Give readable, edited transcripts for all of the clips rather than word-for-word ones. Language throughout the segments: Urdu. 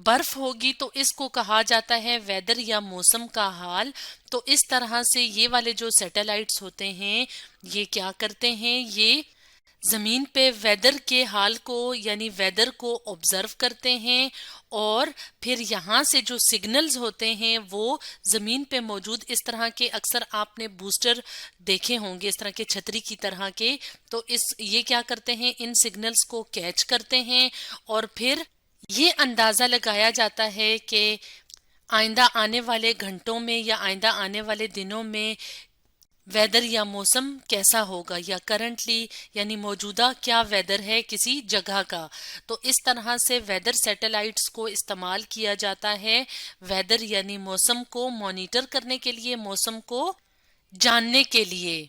برف ہوگی تو اس کو کہا جاتا ہے ویدر یا موسم کا حال. تو اس طرح سے یہ والے جو سیٹلائٹس ہوتے ہیں یہ کیا کرتے ہیں، یہ زمین پہ ویدر کے حال کو یعنی ویدر کو آبزرو کرتے ہیں، اور پھر یہاں سے جو سگنلز ہوتے ہیں وہ زمین پہ موجود اس طرح کے، اکثر آپ نے بوسٹر دیکھے ہوں گے اس طرح کے چھتری کی طرح کے، تو یہ کیا کرتے ہیں، ان سگنلز کو کیچ کرتے ہیں، اور پھر یہ اندازہ لگایا جاتا ہے کہ آئندہ آنے والے گھنٹوں میں یا آئندہ آنے والے دنوں میں ویدر یا موسم کیسا ہوگا، یا کرنٹلی یعنی موجودہ کیا ویدر ہے کسی جگہ کا. تو اس طرح سے ویدر سیٹلائٹس کو استعمال کیا جاتا ہے ویدر یعنی موسم کو مانیٹر کرنے کے لیے، موسم کو جاننے کے لیے.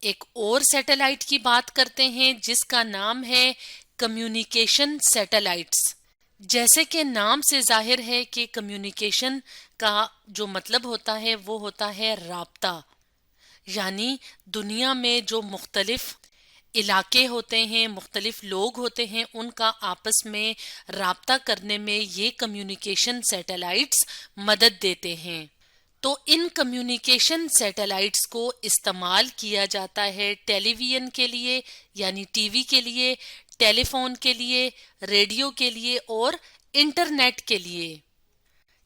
ایک اور سیٹلائٹ کی بات کرتے ہیں جس کا نام ہے کمیونیکیشن سیٹلائٹس. جیسے کہ نام سے ظاہر ہے کہ کمیونیکیشن کا جو مطلب ہوتا ہے وہ ہوتا ہے رابطہ، یعنی دنیا میں جو مختلف علاقے ہوتے ہیں، مختلف لوگ ہوتے ہیں، ان کا آپس میں رابطہ کرنے میں یہ کمیونیکیشن سیٹلائٹس مدد دیتے ہیں. تو ان کمیونیکیشن سیٹلائٹس کو استعمال کیا جاتا ہے ٹیلی ویژن کے لیے یعنی ٹی وی کے لیے، ٹیلی فون کے لیے، ریڈیو کے لیے اور انٹرنیٹ کے لیے.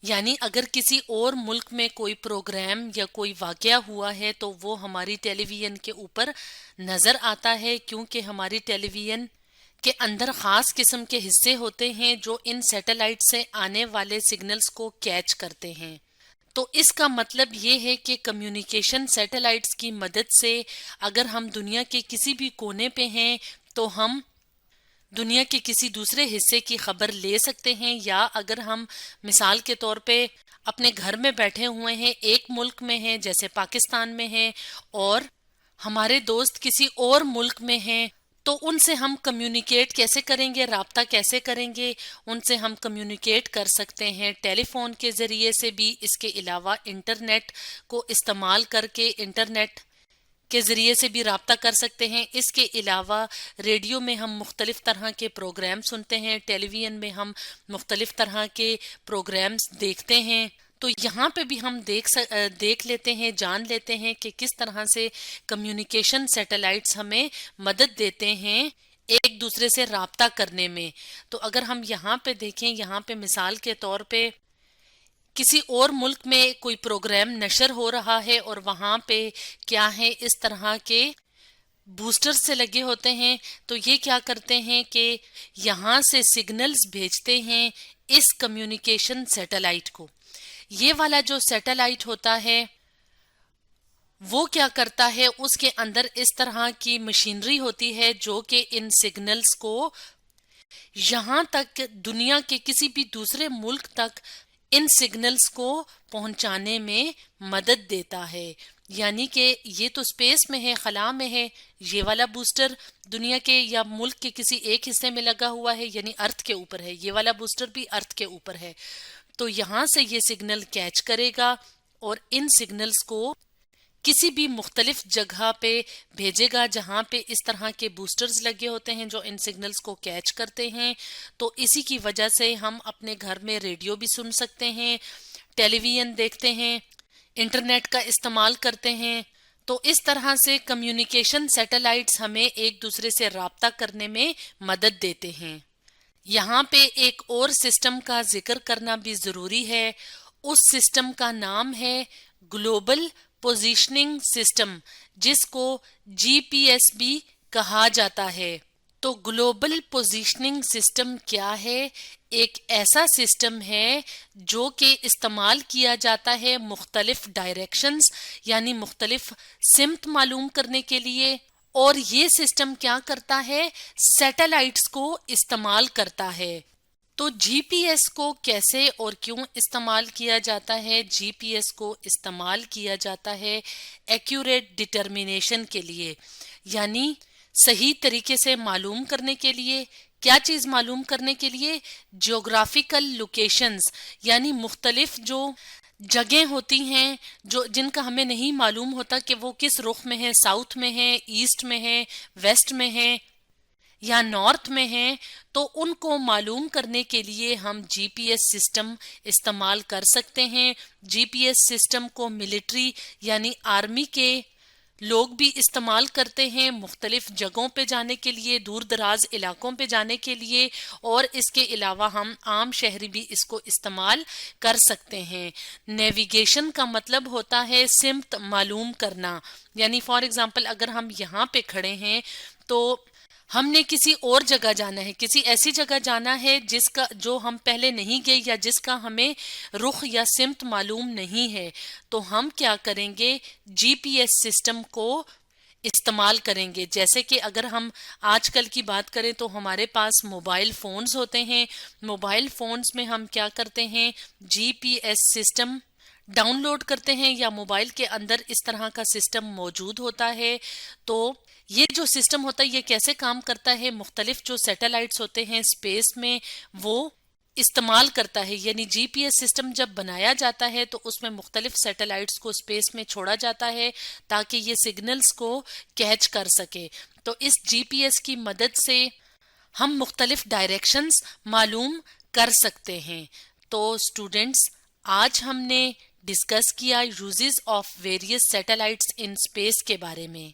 یعنی اگر کسی اور ملک میں کوئی پروگرام یا کوئی واقعہ ہوا ہے تو وہ ہماری ٹیلی ویژن کے اوپر نظر آتا ہے، کیونکہ ہماری ٹیلی ویژن کے اندر خاص قسم کے حصے ہوتے ہیں جو ان سیٹلائٹ سے آنے والے سگنلز کو کیچ کرتے ہیں. تو اس کا مطلب یہ ہے کہ کمیونیکیشن سیٹلائٹس کی مدد سے اگر ہم دنیا کے کسی بھی کونے پہ ہیں تو ہم دنیا کے کسی دوسرے حصے کی خبر لے سکتے ہیں، یا اگر ہم مثال کے طور پہ اپنے گھر میں بیٹھے ہوئے ہیں، ایک ملک میں ہیں جیسے پاکستان میں ہیں، اور ہمارے دوست کسی اور ملک میں ہیں، تو ان سے ہم کمیونیکیٹ کیسے کریں گے، رابطہ کیسے کریں گے؟ ان سے ہم کمیونیکیٹ کر سکتے ہیں ٹیلی فون کے ذریعے سے بھی، اس کے علاوہ انٹرنیٹ کو استعمال کر کے انٹرنیٹ کے ذریعے سے بھی رابطہ کر سکتے ہیں. اس کے علاوہ ریڈیو میں ہم مختلف طرح کے پروگرام سنتے ہیں، ٹیلی ویژن میں ہم مختلف طرح کے پروگرامز دیکھتے ہیں. تو یہاں پہ بھی ہم دیکھ لیتے ہیں، جان لیتے ہیں کہ کس طرح سے کمیونیکیشن سیٹلائٹس ہمیں مدد دیتے ہیں ایک دوسرے سے رابطہ کرنے میں. تو اگر ہم یہاں پہ دیکھیں، یہاں پہ مثال کے طور پہ کسی اور ملک میں کوئی پروگرام نشر ہو رہا ہے اور وہاں پہ کیا ہے اس طرح کے بوسٹر سے لگے ہوتے ہیں، تو یہ کیا کرتے ہیں کہ یہاں سے سگنلز بھیجتے ہیں اس کمیونیکیشن سیٹلائٹ کو. یہ والا جو سیٹلائٹ ہوتا ہے وہ کیا کرتا ہے، اس کے اندر اس طرح کی مشینری ہوتی ہے جو کہ ان سگنلز کو یہاں تک دنیا کے کسی بھی دوسرے ملک تک ان سگنلز کو پہنچانے میں مدد دیتا ہے. یعنی کہ یہ تو سپیس میں ہے، خلا میں ہے، یہ والا بوسٹر دنیا کے یا ملک کے کسی ایک حصے میں لگا ہوا ہے یعنی ارتھ کے اوپر ہے، یہ والا بوسٹر بھی ارتھ کے اوپر ہے. تو یہاں سے یہ سگنل کیچ کرے گا اور ان سگنلز کو کسی بھی مختلف جگہ پہ بھیجے گا جہاں پہ اس طرح کے بوسٹرز لگے ہوتے ہیں جو ان سگنلز کو کیچ کرتے ہیں. تو اسی کی وجہ سے ہم اپنے گھر میں ریڈیو بھی سن سکتے ہیں، ٹیلی ویژن دیکھتے ہیں، انٹرنیٹ کا استعمال کرتے ہیں. تو اس طرح سے کمیونیکیشن سیٹلائٹس ہمیں ایک دوسرے سے رابطہ کرنے میں مدد دیتے ہیں. یہاں پہ ایک اور سسٹم کا ذکر کرنا بھی ضروری ہے. اس سسٹم کا نام ہے گلوبل پوزیشننگ سسٹم، جس کو جی پی ایس بھی کہا جاتا ہے. تو گلوبل پوزیشننگ سسٹم کیا ہے؟ ایک ایسا سسٹم ہے جو کہ استعمال کیا جاتا ہے مختلف ڈائریکشنز یعنی مختلف سمت معلوم کرنے کے لیے. اور یہ سسٹم کیا کرتا ہے؟ سیٹلائٹس کو استعمال کرتا ہے. تو جی پی ایس کو کیسے اور کیوں استعمال کیا جاتا ہے؟ جی پی ایس کو استعمال کیا جاتا ہے ایکوریٹ ڈٹرمینیشن کے لیے، یعنی صحیح طریقے سے معلوم کرنے کے لیے. کیا چیز معلوم کرنے کے لیے؟ جیوگرافیکل لوکیشنز، یعنی مختلف جو جگہیں ہوتی ہیں جن کا ہمیں نہیں معلوم ہوتا کہ وہ کس رخ میں ہے، ساؤتھ میں ہے، ایسٹ میں ہے، ویسٹ میں ہے. یا نارتھ میں ہیں تو ان کو معلوم کرنے کے لیے ہم جی پی ایس سسٹم استعمال کر سکتے ہیں. جی پی ایس سسٹم کو ملٹری یعنی آرمی کے لوگ بھی استعمال کرتے ہیں مختلف جگہوں پہ جانے کے لیے, دور دراز علاقوں پہ جانے کے لیے, اور اس کے علاوہ ہم عام شہری بھی اس کو استعمال کر سکتے ہیں. نیویگیشن کا مطلب ہوتا ہے سمت معلوم کرنا, یعنی فار ایگزامپل اگر ہم یہاں پہ کھڑے ہیں تو ہم نے کسی اور جگہ جانا ہے, کسی ایسی جگہ جانا ہے جس کا جو ہم پہلے نہیں گئے یا جس کا ہمیں رخ یا سمت معلوم نہیں ہے, تو ہم کیا کریں گے, جی پی ایس سسٹم کو استعمال کریں گے. جیسے کہ اگر ہم آج کل کی بات کریں تو ہمارے پاس موبائل فونز ہوتے ہیں, موبائل فونز میں ہم کیا کرتے ہیں, G P S system download کرتے ہیں یا موبائل کے اندر اس طرح کا سسٹم موجود ہوتا ہے. تو یہ جو سسٹم ہوتا ہے یہ کیسے کام کرتا ہے, مختلف جو سیٹلائٹس ہوتے ہیں اسپیس میں وہ استعمال کرتا ہے. یعنی جی پی ایس سسٹم جب بنایا جاتا ہے تو اس میں مختلف سیٹلائٹس کو اسپیس میں چھوڑا جاتا ہے تاکہ یہ سگنلز کو کیچ کر سکے. تو اس جی پی ایس کی مدد سے ہم مختلف ڈائریکشنز معلوم کر سکتے ہیں. تو اسٹوڈینٹس, آج ہم نے ڈسکس کیا uses of various satellites in space کے بارے میں.